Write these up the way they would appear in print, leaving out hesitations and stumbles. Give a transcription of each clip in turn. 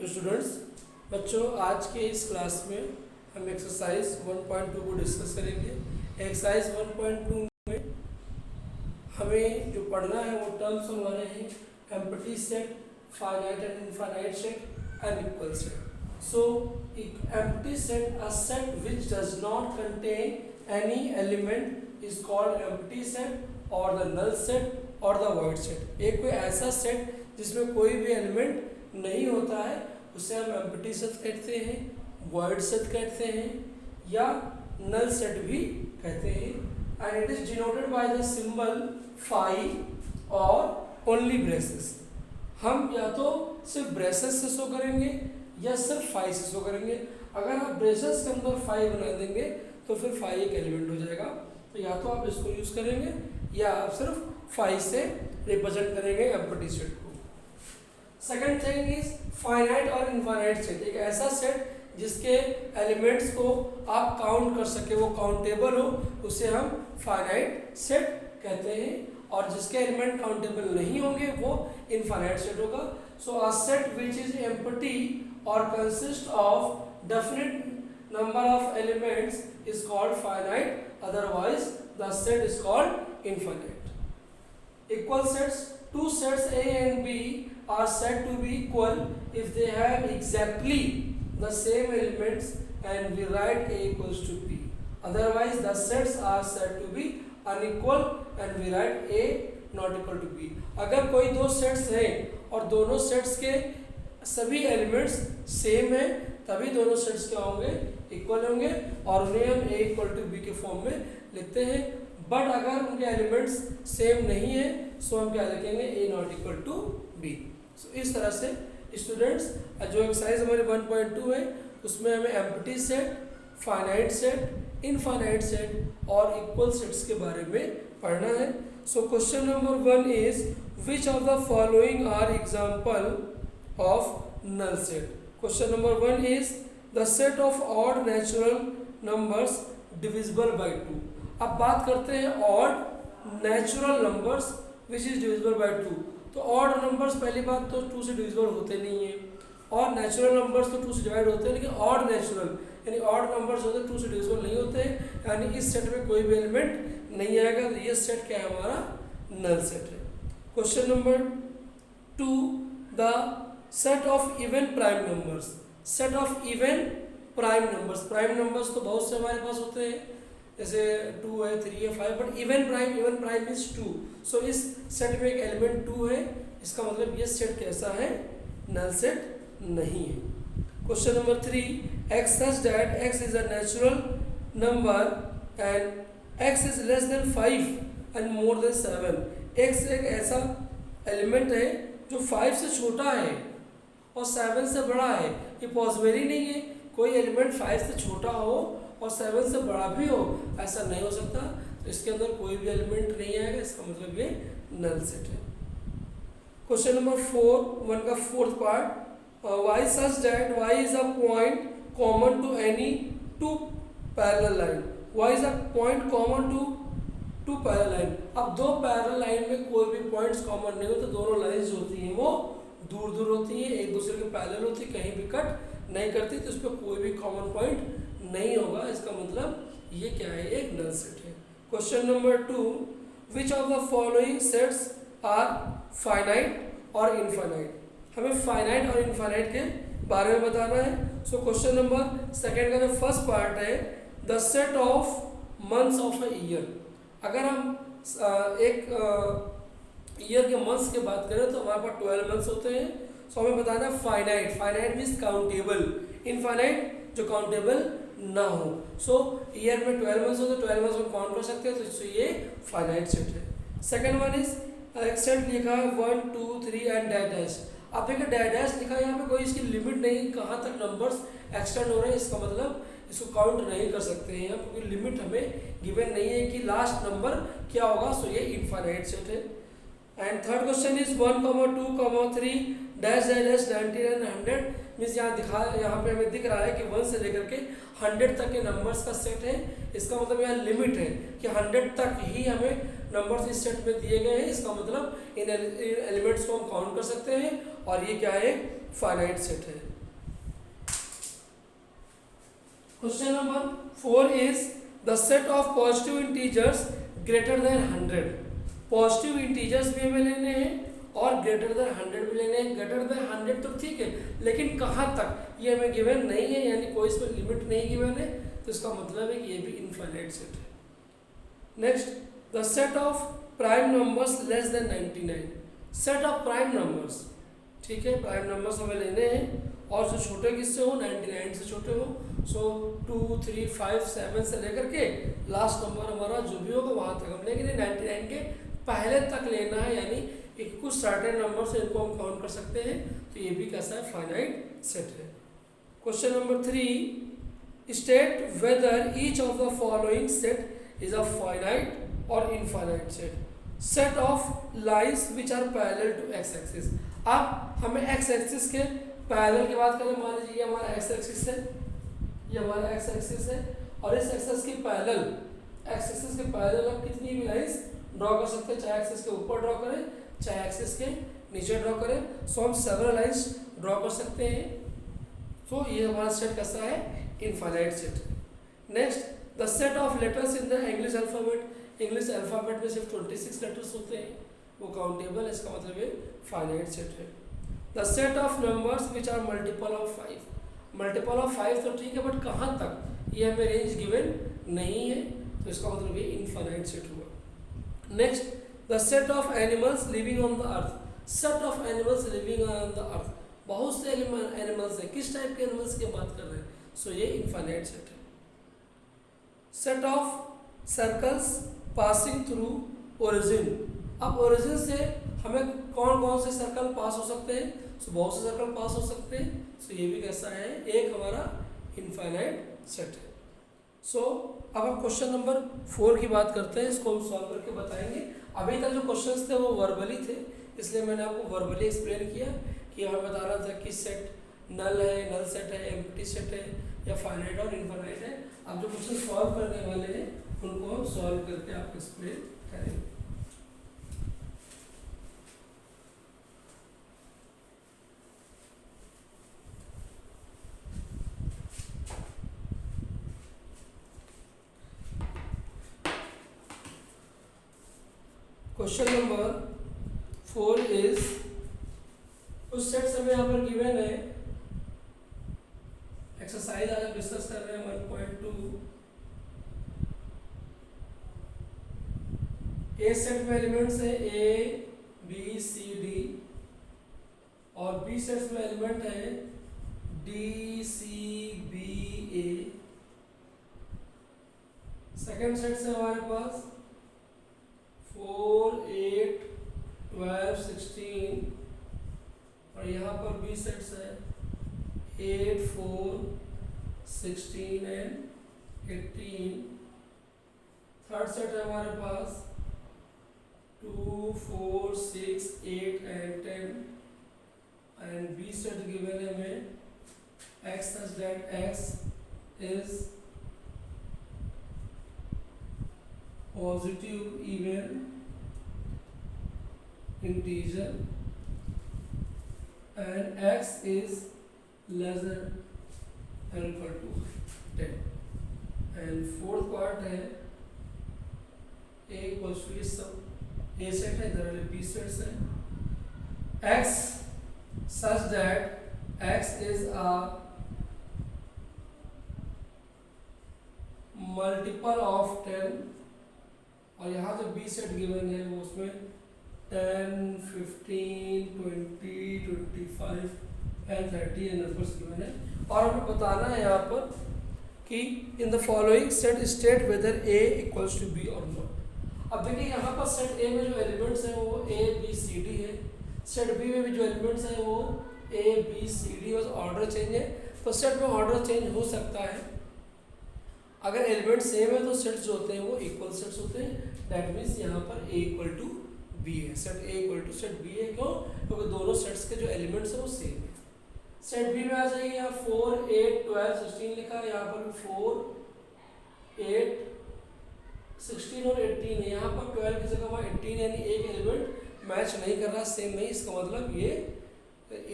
तो स्टूडेंट्स बच्चों आज के इस क्लास में हम एक्सरसाइज 1.2 को डिस्कस करेंगे। एक्सरसाइज 1.2 में हमें जो पढ़ना है वो टर्म्स हमारे हैं empty set, finite and infinite set, unequal set. So empty set, a set which does not contain any element is called empty set और द नल सेट और द वॉइड सेट। एक कोई ऐसा सेट जिसमें कोई भी एलिमेंट नहीं होता है उसे हम एम्प्टी सेट कहते हैं, वॉइड सेट कहते हैं या नल सेट भी कहते हैं। And it is denoted by the symbol phi और ओनली ब्रेसेस। हम या तो सिर्फ ब्रेसेस से शो करेंगे या सिर्फ फाई से शो करेंगे। अगर आप ब्रेसेस के अंदर फाई बना देंगे तो फिर फाई एक एलिमेंट हो जाएगा, तो या तो आप इसको यूज करेंगे या आप सिर्फ फाई से रिप्रेजेंट करेंगे एम्प्टी सेट को। सेकेंड थिंग इज फाइनाइट और इनफाइनाइट सेट। एक ऐसा सेट जिसके एलिमेंट्स को आप काउंट कर सके, वो काउंटेबल हो, उसे हम फाइनाइट सेट कहते हैं। और जिसके एलिमेंट काउंटेबल नहीं होंगे वो इनफाइनाइट सेट होगा। So a set which is empty और consist of definite number of elements is called finite, otherwise the set is called infinite. Equal sets, two sets A and B are said to be equal if they have exactly the same elements and we write A equals to B. Otherwise the sets are said to be unequal and we write A not equal to B. अगर कोई दो sets हैं और दोनों sets के सभी elements same हैं तभी दोनों सेट्स क्या होंगे, इक्वल होंगे और उन्हें हम A equal to B के फॉर्म में लिखते हैं। बट अगर उनके एलिमेंट्स सेम नहीं है सो हम क्या लिखेंगे, ए नॉट इक्वल टू बी। सो इस तरह से स्टूडेंट्स जो एक्सरसाइज हमारे 1.2 है उसमें हमें empty set, finite set, infinite set और इक्वल सेट्स के बारे में पढ़ना है। So question number 1 is which of the following are example of null set. Question number 1 is the set of odd natural numbers divisible by 2। अब बात करते हैं odd natural numbers which is divisible by 2। तो odd numbers पहली बात तो 2 से divisible होते नहीं हैं और नेचुरल नंबर्स तो 2 से डिवाइड होते हैं, लेकिन ऑड नेचुरल यानी ऑड नंबर्स होते हैं 2 से डिविजिबल नहीं होते हैं, यानी इस सेट में कोई भी एलिमेंट नहीं आएगा। तो ये सेट क्या है, हमारा नल सेट है। Question number 2, the set of even prime numbers. Set of even prime numbers, prime numbers तो बहुत से हमारे पास होते हैं जैसे 2 है, 3 है, 5, बट इवन प्राइम इज 2। सो इस सेट में एक एलिमेंट 2 है, इसका मतलब ये सेट कैसा है, नल सेट नहीं है। Question number 3, x such that x is a natural number and x is less than 5 and more than 7। X एक ऐसा एलिमेंट है जो 5 से छोटा है और 7 से बड़ा है। ये पॉसिबल ही नहीं है कोई एलिमेंट 5 से छोटा हो और 7 से बड़ा भी हो, ऐसा नहीं हो सकता। तो इसके अंदर कोई भी एलिमेंट नहीं आएगा, इसका मतलब ये नल सेट है। क्वेश्चन नंबर 1 का fourth part, Y such that Y is a point common to any two parallel line. Y is a point common to parallel line. अब दो पैरेलल लाइन में कोई भी पॉइंट्स कॉमन नहीं हो तो दोनों लाइन्स होती हैं वो दूर दूर होती हैं, एक दूसरे के पैरेलल होती है, कहीं भी कट नहीं करती, तो उस पर कोई भी कॉमन पॉइंट नहीं होगा। इसका मतलब ये क्या है, एक नल सेट है। Question number 2, which of the following sets are finite और इनफाइनाइट। हमें फाइनाइट और इनफाइनाइट के बारे में बताना है। सो क्वेश्चन नंबर 2 का जो फर्स्ट पार्ट है, the set of months of a year. अगर हम एक ईयर के मंथ्स की बात करें तो हमारे पास 12 मंथ्स होते हैं। सो हमें बताना है finite, finite means countable, infinite जो काउंटेबल ना हो। सो ईयर में 12 मंथ्स होते हैं, 12 मंथ्स में काउंट कर सकते हैं, तो इससे ये फाइनाइट सेट है। सेकंड वन इज एक सेट लिखा है 1 2 3 एंड डैश डैश। आप देखिए डैश डैश लिखा है, यहाँ पे कोई इसकी लिमिट नहीं, कहाँ तक नंबर्स एक्सटेंड हो रहे हैं, इसका मतलब इसको काउंट नहीं कर सकते हैं, यहाँ पे कोई लिमिट हमें गिवन नहीं है कि लास्ट नंबर क्या होगा। सो ये इनफाइनाइट सेट है। And third question is 1 2 3 dash dash 90 and 100 means यहाँ पे हमें दिख रहा है कि 1 से लेकर के 100 तक के नंबर्स का सेट है। इसका मतलब यहाँ लिमिट है कि 100 तक ही हमें नंबर्स इस सेट में दिए गए हैं, इसका मतलब इन एलिमेंट्स को हम काउंट कर सकते हैं और ये क्या है, फाइनाइट सेट है। Question number 4 is the set of positive integers greater than 100। Positive integers भी हमें लेने हैं और ग्रेटर देन 100 भी लेने हैं। ग्रेटर देन 100 तो ठीक है, लेकिन कहाँ तक ये हमें गिवन नहीं है, यानी कोई इसमें लिमिट नहीं गिवन है, तो इसका मतलब है कि ये भी इनफाइनाइट सेट है। Next, the set of prime numbers less than 99। Set of prime numbers, ठीक है, प्राइम नंबर्स हमें लेने हैं और जो छोटे किससे हो, 99 से छोटे हो। सो 2, 3, 5, 7 से लेकर के लास्ट नंबर हमारा जो भी होगा वहाँ तक हम लेंगे। 99 के पहले तक लेना है, यानी एक कुछ सर्टेन नंबर से इनको हम काउंट कर सकते हैं, तो ये भी कैसा है, फाइनाइट सेट है। Question number 3, state whether each of the following set is a finite और infinite set. Set of lines which are parallel to X axis. अब हमें एक्स एक्सिस के पैरेलल की बात करें, मान लीजिए हमारा एक्स एक्सिस है, ये हमारा एक्स एक्सिस है और इस एक्सिस के पैरेलल, एक्स एक्सिस के पैरेलल हम कितनी भी लाइन्स ड्रॉ कर सकते हैं, चाहे एक्सिस के ऊपर ड्रॉ करें चाहे एक्सिस के नीचे ड्रॉ करें। सो हम सेवरल लाइन्स ड्रॉ कर सकते हैं। तो ये हमारा सेट कैसा है, इनफाइनाइट सेट है। Next, the set of letters in the English alphabet. English alphabet में सिर्फ 26 लेटर्स होते हैं, वो काउंटेबल है, इसका मतलब ये फाइनाइट सेट है। The set of numbers which are multiple of 5। Multiple of 5 तो ठीक है, बट कहाँ तक ये हमें रेंज गिवन नहीं है, तो इसका मतलब ये इनफाइनाइट सेट हुआ। Next, the set of animals living on the earth. Set of animals living on the earth, बहुत से एनिमल्स हैं, किस टाइप के एनिमल्स की बात कर रहे हैं, सो ये इनफाइनाइट सेट है। Set of circles passing through origin. अब ओरिजिन से हमें कौन कौन से सर्कल पास हो सकते हैं, सो बहुत से सर्कल पास हो सकते हैं, सो ये भी कैसा है, एक हमारा इनफाइनाइट सेट है। सो अब हम क्वेश्चन नंबर 4 की बात करते हैं, इसको हम सॉल्व करके बताएंगे। अभी तक जो क्वेश्चंस थे वो वर्बली थे, इसलिए मैंने आपको वर्बली एक्सप्लेन किया कि हमें बता रहा था कि सेट नल है, नल सेट है, एम्प्टी सेट है या फाइनाइट और इनफाइनाइट है। अब जो क्वेश्चन सॉल्व करने वाले हैं उनको हम सॉल्व करके आपको एक्सप्लेन करेंगे। क्वेश्चन नंबर 4 इज, कुछ सेट्स हमें यहाँ पर गिवन है, एक्सरसाइज आज हम डिस्कस कर रहे हैं 1.2। ए सेट में एलिमेंट्स है ए बी सी डी और बी सेट्स में एलिमेंट है डी सी बी ए। सेकेंड सेट से हमारे पास 4, 8, 12, 16 और यहाँ पर बी सेट्स है 8, 4, 16 एंड 18। थर्ड सेट है हमारे पास 2, 4, 6, 8 and 10 and B set given है हमें x such that x is positive even integer and x is less than or equal to 10 and fourth part है a equals to ये सब a set है, इधर वाले b sets है। x such that x is a multiple of 10 और यहाँ जो बी सेट गिवन है वो उसमें 10, 15, 20, 25 एंड 30 नंबर्स गिवन है। और हमें बताना है यहाँ पर कि in the following set state whether A equals to B और नॉट। अब देखिए यहाँ पर सेट ए में जो एलिमेंट्स हैं वो ए बी सी डी है, सेट बी में भी जो एलिमेंट्स हैं वो ए बी सी डी, बस ऑर्डर चेंज है। तो सेट में ऑर्डर चेंज हो सकता है, अगर एलिमेंट सेम है तो सेट्स जो होते हैं वो इक्वल सेट्स होते हैं। दैट मीन्स यहाँ पर ए इक्वल टू बी है, set A equal to set B है। क्यों? क्योंकि दोनों सेट्स के जो एलिमेंट्स हैं वो सेम है। सेट बी में आ जाइए, यहाँ 4, 8, 12, 16 लिखा है, यहाँ पर 4, 8, 16 और 18 है, यहाँ पर 12 की जगह वहाँ 18 यानी एक एलिमेंट मैच नहीं कर रहा, सेम नहीं, इसका मतलब ये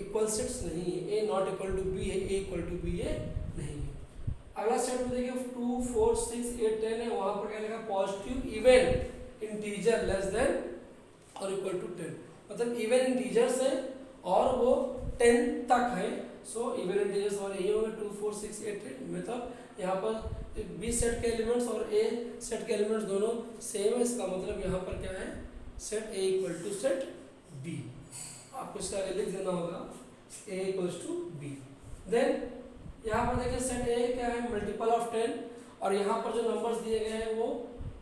इक्वल सेट्स नहीं है, ए नॉट इक्वल टू बी है, ए इक्वल टू बी है नहीं है। अगला सेट में देखिए 2 4 6 8 10 है, वहाँ पर क्या लिखा positive even integer less than और इक्वल टू 10, मतलब इवन इंटीजर्स है और वो 10 तक है, सो इवन इंटीजर्स और यही होंगे 2 4 6 8 10, मतलब यहाँ पर बी सेट के एलिमेंट्स और ए सेट के एलिमेंट्स दोनों सेम है, इसका मतलब यहाँ पर क्या है set A equal to set B, आपको इसका लिख देना होगा A equals to B. Then यहाँ पर देखिए सेट ए क्या है मल्टीपल ऑफ 10, और यहाँ पर जो नंबर्स दिए गए हैं वो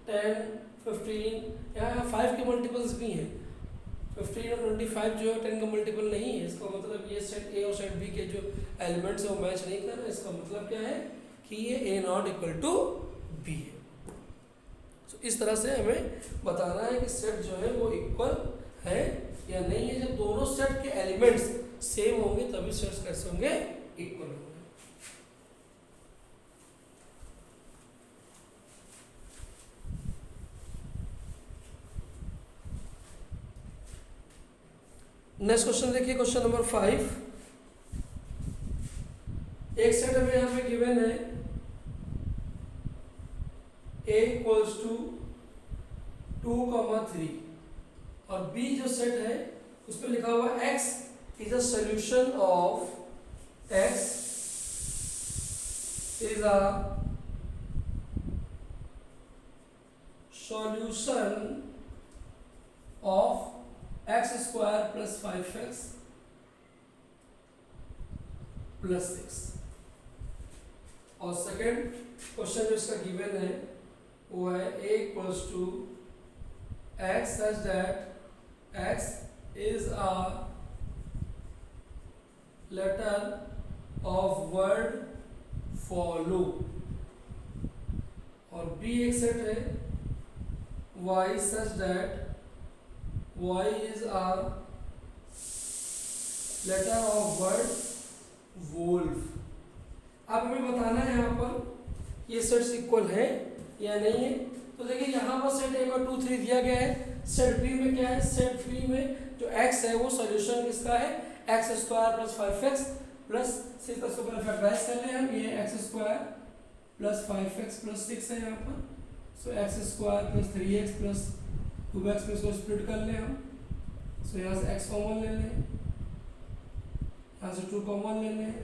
10 15, यहाँ 5 के मल्टीपल्स भी हैं, 15 और 25 जो है 10 का मल्टीपल नहीं है, इसका मतलब ये सेट ए और सेट बी के जो एलिमेंट्स है वो मैच नहीं कर रहे, इसका मतलब क्या है कि ये ए नॉट इक्वल टू बी है। तो इस तरह से हमें बताना है कि सेट जो है वो इक्वल है या नहीं है। जब दोनों सेट के एलिमेंट्स सेम होंगे तभी सेट्स कैसे होंगे इक्वल होंगे। नेक्स्ट क्वेश्चन देखिए, क्वेश्चन नंबर 5, एक सेट हमें यहाँ पे गिवन है a इक्वल्स टू 2,3 और b जो सेट है उस पर लिखा हुआ x is a solution of x is a solution of x square plus 5x plus 6, और सेकेंड क्वेश्चन जो इसका गिवन है वो है a equals to x such that x is a letter of word follow, और b एक set है y such that y is a letter of word wolf। अब हमें बताना है यहाँ पर ये सेट्स इक्वल है या नहीं है। तो देखिए यहाँ पर सेट ए और 2 3 दिया गया है, सेट बी में क्या है, सेट बी में जो x है वो सॉल्यूशन किसका है x square plus 5x plus 6 का सुपर फैक्टराइज कर ले हम, ये x square plus 5x plus 6 है यहाँ पर, सो x square plus 3x plus 2x में इसको स्प्लिट कर ले हम, सो यहाँ से x कॉमन ले लें, यहाँ से 2 कॉमन ले लें,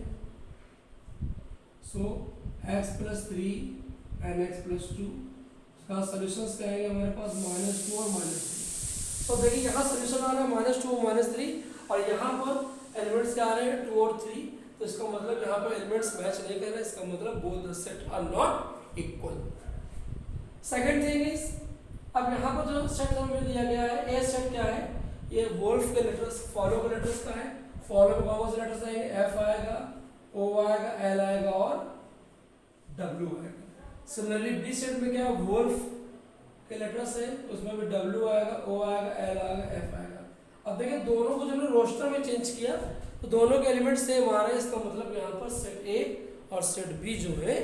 सो x plus 3 and x plus 2 का सॉल्यूशंस क्या आएंगे हमारे पास -2 और -3। तो देखिए यहाँ सॉल्यूशन आ रहा है -2 और -3 और यहाँ पर एलिमेंट्स क्या आ रहे हैं 2 और 3, तो इसका मतलब यहाँ पर एलिमेंट्स मैच नहीं कर रहे, इसका मतलब both the set are not equal. Second thing is, अब यहाँ पर जो सेट हमें दिया गया है ए सेट क्या है, ये वोल्फ के लेटर्स फॉलो के लेटर्स का है, फॉलो में कौन से लेटर्स आएंगे एफ आएगा, ओ आएगा, एल आएगा और डब्ल्यू आएगा। सिमिलरली बी सेट में क्या वोल्फ के लेटर्स है, उसमें भी डब्ल्यू आएगा, ओ आएगा, एल आएगा, एफ आएगा। अब देखिए दोनों को जब हमने रोस्टर में चेंज किया तो दोनों के एलिमेंट सेम आ रहे हैं, इसका मतलब यहाँ पर सेट ए और सेट बी जो है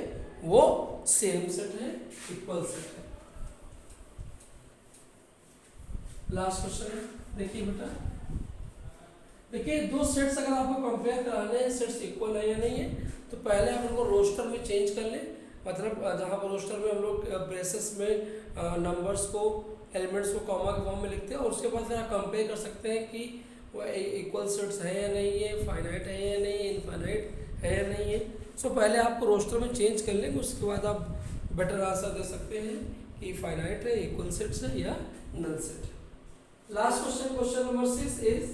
वो सेम सेट है, इक्वल सेट है। लास्ट क्वेश्चन है, देखिए बेटा, देखिए दो सेट्स अगर आपको कंपेयर कराने हैं सेट्स इक्वल है या नहीं है, तो पहले आप उनको रोस्टर में चेंज कर लें, मतलब जहाँ पर रोस्टर में हम लोग ब्रेसेस में नंबर्स को एलिमेंट्स को कॉमा के फॉर्म में लिखते हैं, और उसके बाद फिर आप कंपेयर कर सकते हैं कि वो इक्वल सेट्स है या नहीं है, फाइनाइट है या नहीं है, इनफाइनाइट है या नहीं है। सो पहले आपको रोस्टर में चेंज कर लेंगे, उसके बाद आप बेटर आंसर दे सकते हैं कि फाइनाइट है, इक्वल सेट्स है या नल सेट है। Last question, question number 6 is,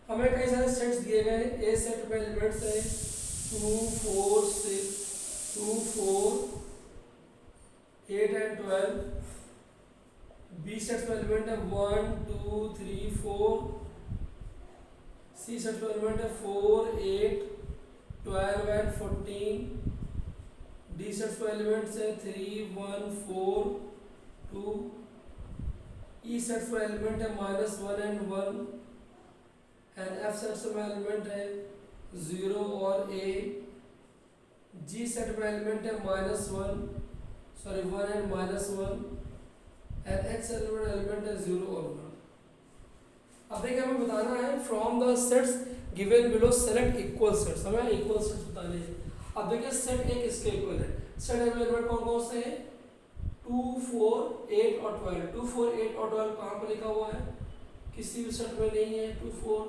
हमें कई सारे सेट्स दिए गए हैं, ए सेट में एलिमेंट्स है 2 4 6 2 4 8 एंड 12, बी सेट में एलिमेंट है 1 2 3 4, सी सेट में एलिमेंट है 4 8 12 एंड 14, डी सेट में एलिमेंट्स है 3 1 4 2, ई सेट में एलिमेंट है -1 एंड 1, एंड एफ सेट में एलिमेंट है 0 और a, जी सेट में एलिमेंट है -1, sorry 1 and -1 and x element है 0 और 1। अब देखिए हमें बताना है from the sets given below select equal sets, हमें इक्वल सेट्स बताने हैं। अब देखिए सेट एक इसके इक्वल है, सेट एलिमेंट कौन कौन से हैं 2 4 8 और 12। 2 4 8 और 12 कहाँ पर लिखा हुआ है, किसी भी सेट में नहीं है। 2 4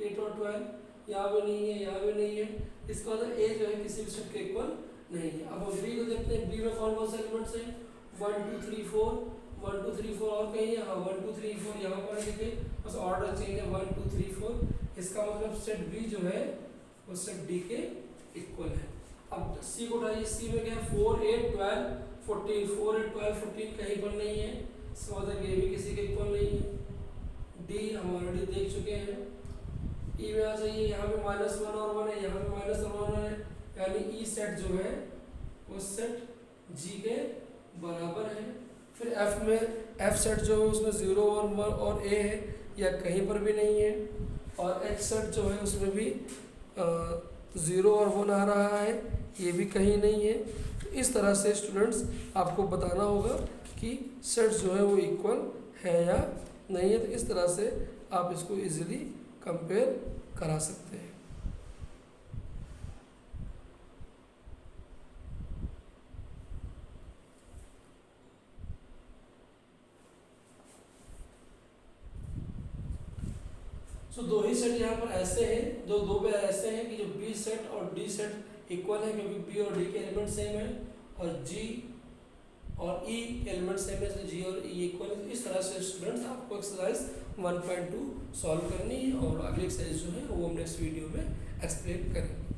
8 और 12 यहाँ पे नहीं है, यहाँ पे नहीं है, इसका मतलब ए जो है किसी भी सेट के इक्वल नहीं है। अब हम बी को देखते हैं, बी में कौन कौन से एलिमेंट्स हैं 1 2 3 4 1 2 3 4 और कहीं है, हाँ 1 2 3 4 यहाँ पर लिखे, बस ऑर्डर चेंज है 1 2 3 4। इसका मतलब सेट बी जो है वो सेट डी के इक्वल है। अब सी को उठाइए, सी में क्या है 4 8 12 14 4 8 12 14 कहीं पर नहीं है, इसका मतलब ये भी किसी के इक्वल नहीं है। डी हम ऑलरेडी देख चुके हैं। ई में आ जाइए, यहाँ पे -1 और 1 है, यहाँ पे -1 और 1 है, यानी ई सेट जो है वो सेट जी के बराबर है। फिर एफ में एफ सेट जो है उसमें 0 और 1 और ए है, या कहीं पर भी नहीं है। और एच सेट जो है उसमें भी 0 और 1 आ रहा है, ये भी कहीं नहीं है। तो इस तरह से स्टूडेंट्स आपको बताना होगा कि सेट जो है वो इक्वल है या नहीं है। तो इस तरह से आप इसको इजीली कंपेयर करा सकते हैं। सो दो ही सेट यहाँ पर ऐसे हैं, दो पे ऐसे हैं कि जो बी सेट और डी सेट इक्वल है, क्योंकि बी और डी के एलिमेंट सेम है, और जी और ई एलिमेंट सेम है, तो जी और ई इक्वल है। इस तरह से स्टूडेंट्स आपको एक्सरसाइज 1.2 सॉल्व करनी है, और अगली एक्सरसाइज जो है वो हम नेक्स्ट वीडियो में एक्सप्लेन करेंगे।